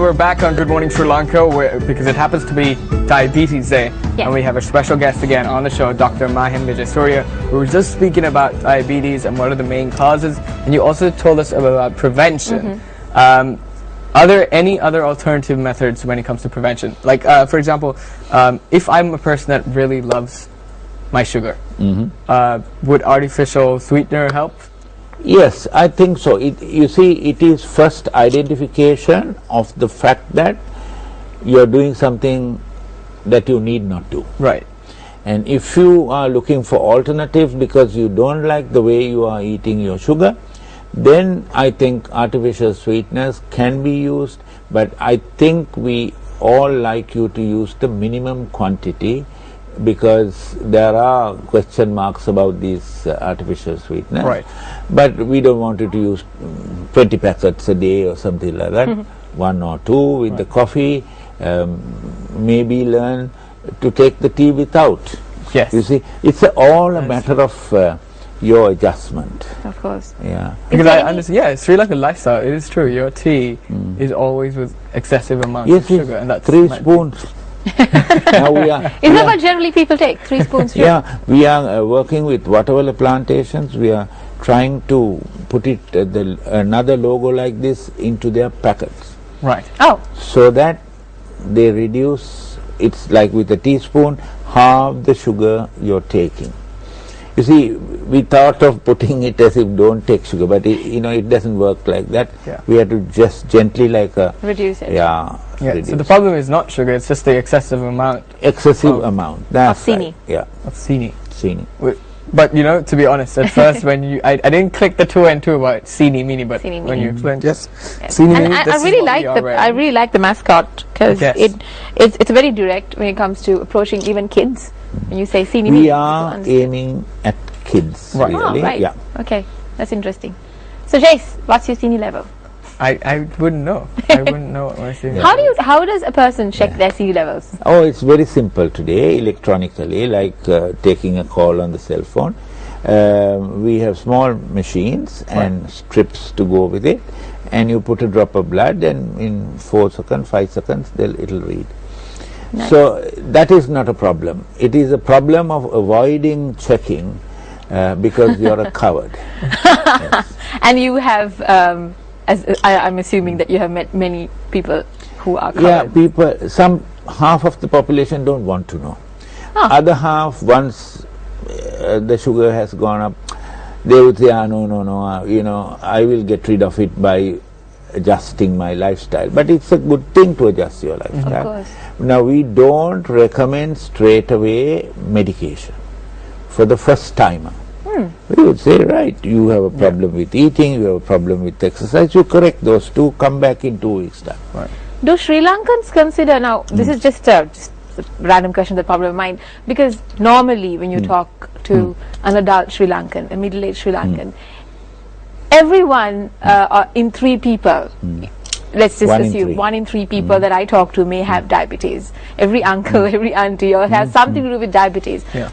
we're back on Good Morning Sri Lanka because it happens to be Diabetes Day. Yes. And we have a special guest again on the show, Dr. Mahim Vijaysurya. We were just speaking about diabetes and what are the main causes, and you also told us about prevention. Are there any other alternative methods when it comes to prevention? Like, for example, if I'm a person that really loves my sugar, would artificial sweetener help? Yes, I think so. You see, it is first identification of the fact that you are doing something that you need not do. Right. And if you are looking for alternatives because you don't like the way you are eating your sugar, then I think artificial sweeteners can be used, but I think we all like you to use the minimum quantity, because there are question marks about these artificial sweeteners. Right. But we don't want you to use 20 packets a day or something like that. One or two with the coffee. Maybe learn to take the tea without. Yes. You see, it's all a matter of your adjustment. Of course. Yeah. Because I understand, yeah, Sri Lankan lifestyle, it is true. Your tea is always with excessive amounts of sugar. And that's 3 spoons. Now we are, Is that what generally people take? 3 spoons? yeah, we are working with watermelon plantations. We are trying to put it another logo like this into their packets. Right. Oh. So that they reduce, it's like with a teaspoon, half the sugar you're taking. You see, we thought of putting it as if don't take sugar, but it doesn't work like that. Yeah. We have to just gently Reduce it. Yeah. Yeah, reduce. so the problem is not sugar, it's just the excessive amount Excessive amount. That's Of right. Yeah. of sini. Sini. But to be honest, at first when I didn't click the 2 and 2 about sini mini, but Sini when mini. you explained, yes, Yes. sini And mini, I this is really what like we are wearing. I really like the mascot, because Yes. it's very direct when it comes to approaching even kids. When you say "sini We mini," are aiming at kids, Right. really. Oh, right. Yeah. Okay, that's interesting. So Jace, what's your sini level? I wouldn't know. I wouldn't know what my sini How does a person check their sini levels? Oh, it's very simple today, electronically, like taking a call on the cell phone. We have small machines and strips to go with it, and you put a drop of blood, and in 4 seconds, 5 seconds, it'll read. Nice. So that is not a problem. It is a problem of avoiding checking because you're a coward. Yes. And you have, I'm assuming that you have met many people who are Yeah, covered. half of the population don't want to know. Oh. Other half, once the sugar has gone up, they would say, no, I will get rid of it by adjusting my lifestyle. But it's a good thing to adjust your lifestyle. Of course. Now, we don't recommend straight away medication for the first timer. We would say, right, you have a problem with eating, you have a problem with exercise, you correct those two, come back in 2 weeks' time. Right. Do Sri Lankans consider, now this is just a random question that popped in my mind, because normally when you talk to an adult Sri Lankan, a middle-aged Sri Lankan, everyone in 3 people, let's just 1 in assume 3. 1 in 3 people that I talk to may have diabetes. Every uncle, every auntie, or has something to do with diabetes. Yeah.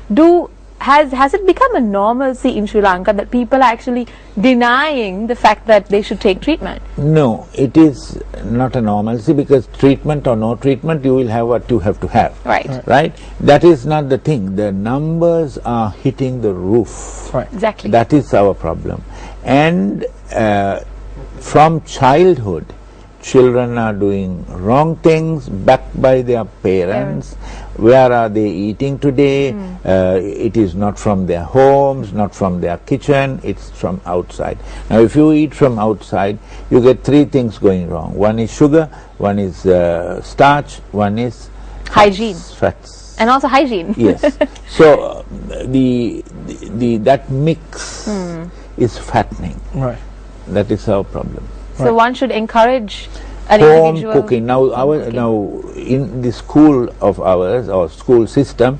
Has it become a normalcy in Sri Lanka that people are actually denying the fact that they should take treatment? No, it is not a normalcy, because treatment or no treatment, you will have what you have to have. Right. Right? That is not the thing. The numbers are hitting the roof. Right. Exactly. That is our problem. And from childhood, children are doing wrong things backed by their parents. Where are they eating today? It is not from their homes, not from their kitchen, it's from outside. Now, if you eat from outside, you get 3 things going wrong. One is sugar, one is starch, one is Hygiene. fats. And also hygiene. Yes. So that mix is fattening. Right. That is our problem. So one should encourage an Home individual. cooking. Now, now in the school of ours, or school system,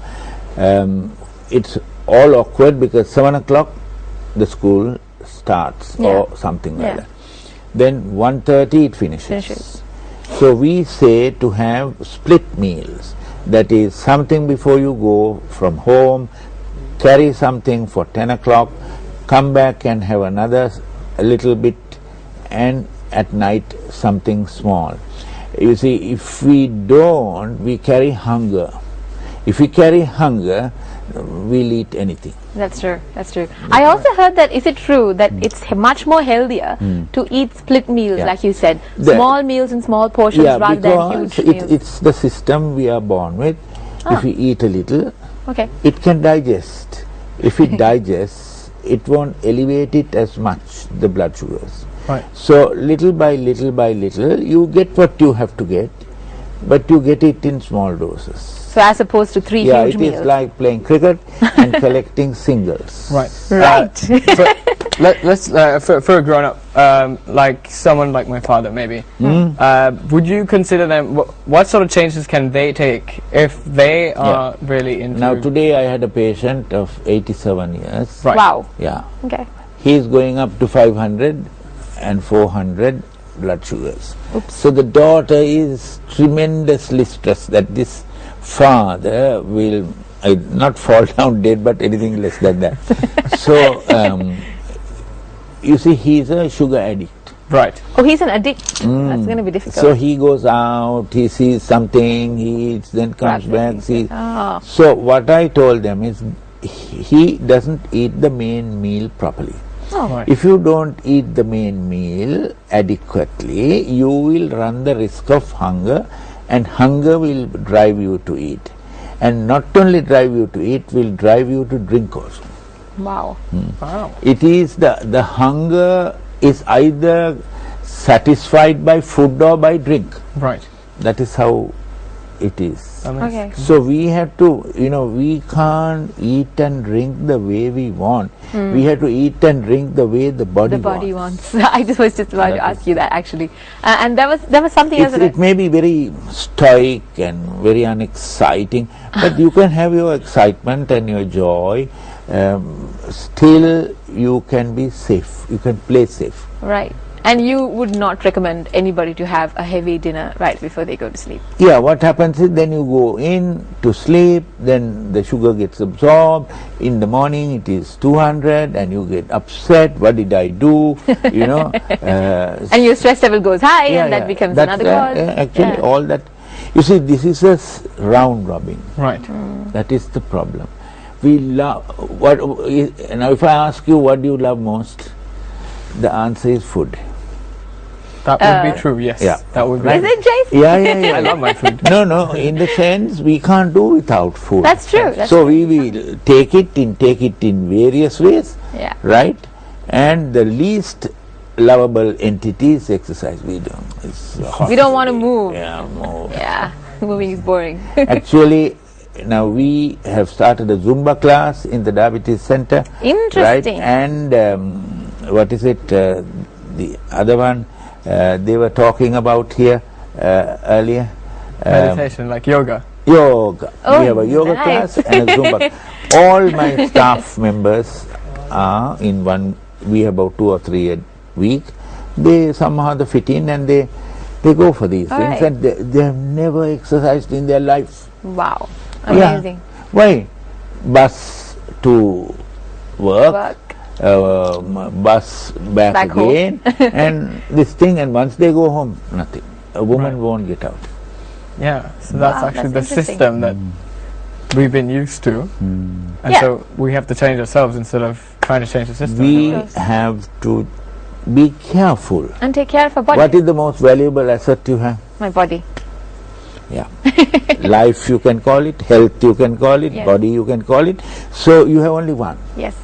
it's all awkward, because 7 o'clock the school starts or something like that. Then 1:30 it finishes. So we say to have split meals. That is, something before you go from home, carry something for 10 o'clock, come back and have another a little bit, and at night something small. You see, if we don't, we carry hunger. If we carry hunger, we'll eat anything. That's true. That's true. I also heard that, is it true that it's much more healthier to eat split meals, like you said, small meals in small portions rather than huge meals? It's the system we are born with. If we eat a little, it can digest. If it digests, it won't elevate it as much, the blood sugars. Right. So little by little by little, you get what you have to get, but you get it in small doses. So as opposed to three huge meals. Yeah, it is like playing cricket and collecting singles. Right. Right. Let's for a grown-up, like someone like my father, maybe. Would you consider them? What sort of changes can they take if they are really into? Now today I had a patient of 87 years. Right. Wow. Yeah. Okay. He is going up to 500 and 400 blood sugars. Oops. So the daughter is tremendously stressed that this father will not fall down dead, but anything less than that. So you see, he's a sugar addict. Right. Oh, he's an addict. That's going to be difficult. So he goes out, he sees something, he eats, then comes back. So what I told them is, he doesn't eat the main meal properly. Right. If you don't eat the main meal adequately, you will run the risk of hunger, and hunger will drive you to eat. And not only drive you to eat, will drive you to drink also. Wow. Wow. It is the hunger is either satisfied by food or by drink. Right. That is how it is. Okay. So we have to, we can't eat and drink the way we want. We have to eat and drink the way the body wants. I was just about to ask you that, actually. And there was something else. It may be very stoic and very unexciting, but you can have your excitement and your joy. Still, you can be safe. You can play safe. Right. And you would not recommend anybody to have a heavy dinner right before they go to sleep? Yeah, what happens is, then you go in to sleep, then the sugar gets absorbed. In the morning it is 200 and you get upset. What did I do? And your stress level goes high, and that becomes another cause. Actually, all that. You see, this is a round robin. Right. That is the problem. We love, now if I ask you what do you love most, the answer is food. That would be true, yes. Yeah. That would be. Is it, Jason? Yeah. I love my food. No, in the sense we can't do without food. That's true. So we will take it in various ways, right? And the least lovable entity is exercise. We don't want to move. Yeah, move. Yeah, moving is boring. Actually, now we have started a Zumba class in the diabetes center. Interesting. Right? And what is it? The other one they were talking about here earlier. Meditation, like yoga. Yoga. Oh, we have a yoga class and a Zumba. All my staff members are in one. We have about 2 or 3 a week. They somehow fit in and they go for these things, and they have never exercised in their life. Wow, amazing. Yeah. Why? Bus to work. Bus back again and this thing, and once they go home, nothing. A woman won't get out. Yeah, so that's actually the system that we've been used to, and so we have to change ourselves instead of trying to change the system. We have to be careful and take care of our body. What is the most valuable asset you have? My body. Yeah. Life you can call it, health you can call it, body you can call it. So you have only one. Yes.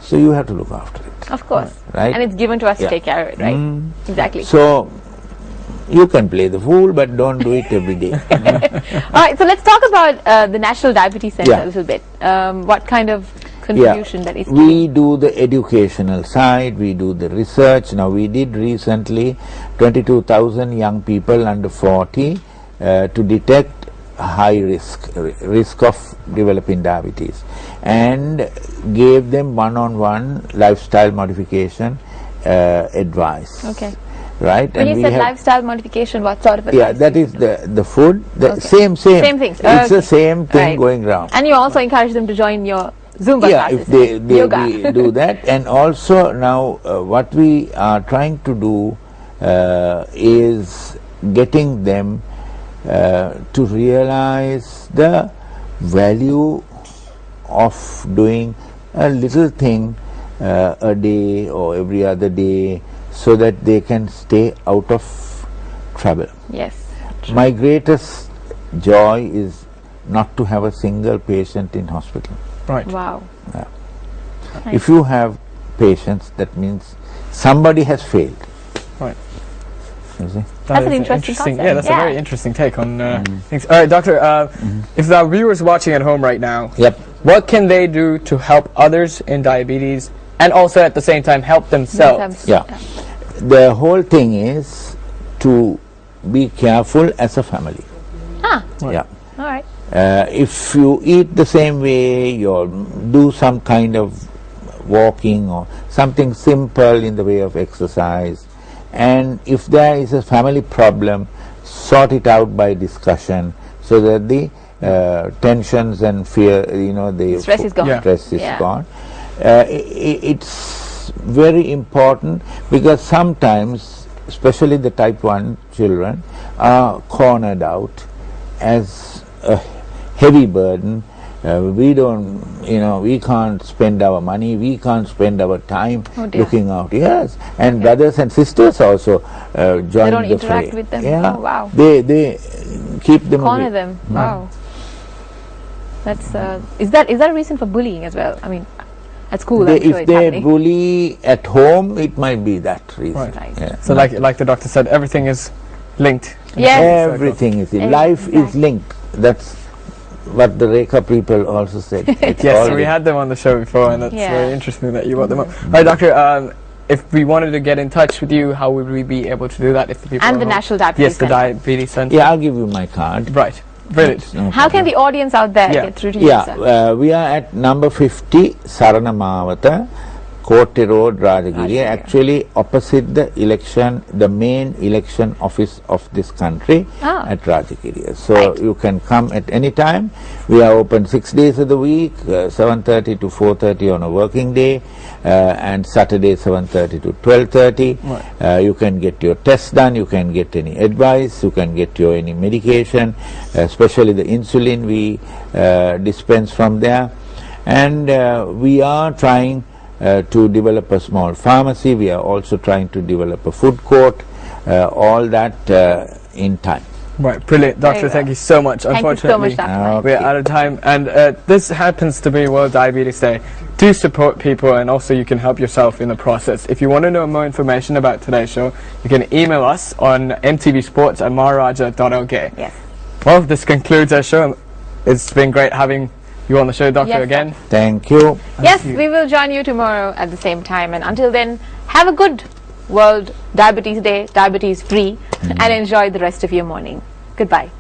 So you have to look after it. Of course. Right? And it's given to us to take care of it, right? Exactly. So you can play the fool, but don't do it every day. All right, so let's talk about the National Diabetes Center a little bit. What kind of contribution that is doing? We do the educational side, we do the research. Now we did recently 22,000 young people under 40 to detect high risk of developing diabetes, and gave them one-on-one lifestyle modification advice. Okay. Right. When you said lifestyle modification, what sort of advice? Yeah, that is the food, the same things. It's the same thing going round. And you also encourage them to join your Zumba classes. If they do that. And also now what we are trying to do is getting them to realize the value of doing a little thing a day or every other day, so that they can stay out of trouble. Yes. My greatest joy is not to have a single patient in hospital. Right. Wow. Yeah. Nice. If you have patients, that means somebody has failed. Right. You see? That's an is interesting concept. Yeah, that's a Yeah. very interesting take on things. All right, Doctor, if the viewers watching at home right now, Yep. what can they do to help others in diabetes and also at the same time help themselves? Yeah. The whole thing is to be careful as a family. Ah, Yeah. all right. If you eat the same way, or do some kind of walking or something simple in the way of exercise, and if there is a family problem, sort it out by discussion, so that the tensions and fear, the Stress is gone. Yeah. stress is Yeah. gone. It's very important, because sometimes, especially the type 1 children, are cornered out as a heavy burden. We don't, we can't spend our money, we can't spend our time Oh dear. looking out. Yes, and brothers and sisters also join They don't the interact fray. with them. Yeah, Oh, wow. They keep them Corner away. them. Wow. That's is that a reason for bullying as well? I mean, at school, I'm sure If it's they happening. bully at home, it might be that reason. Right. Right. Yeah. So like the doctor said, everything is linked. Yes. Everything is Exactly. life is linked. That's what the Rekha people also said. It's Yes, all so we linked. had them on the show before, and that's Yeah. very interesting that you brought them up. All right, Doctor, if we wanted to get in touch with you, how would we be able to do that? If the people And at the home- National Diabetes Yes, the Centre. Diabetes Centre. Yeah, I'll give you my card. Right. Brilliant. No How can problem. the audience out there Yeah. get through to you, Yeah, sir? we are at number 50 Sarana Mawata, Kotte Road, Rajagiri, Rajagiri. actually opposite the main election office of this country Ah. at Rajagiri. So Right. you can come at any time. We are open 6 days of the week, 7:30 to 4:30 on a working day, and Saturday 7:30 to 12:30. You can get your tests done, you can get any advice, you can get your any medication, especially the insulin we dispense from there. And we are trying to develop a small pharmacy. We are also trying to develop a food court, all that in time. Right, brilliant. Doctor, Very thank well. you so much. Thank you so much, Unfortunately, Dr. Mike. we're out of time, and this happens to be World Diabetes Day. Do support people, and also you can help yourself in the process. If you want to know more information about today's show, you can email us on mtvsports@maharaja.lk. Yes. Well, this concludes our show. It's been great having you on the show, Doctor, Yes, again. Thank you. Yes, we will join you tomorrow at the same time. And until then, have a good World Diabetes Day, diabetes free, and enjoy the rest of your morning. Goodbye.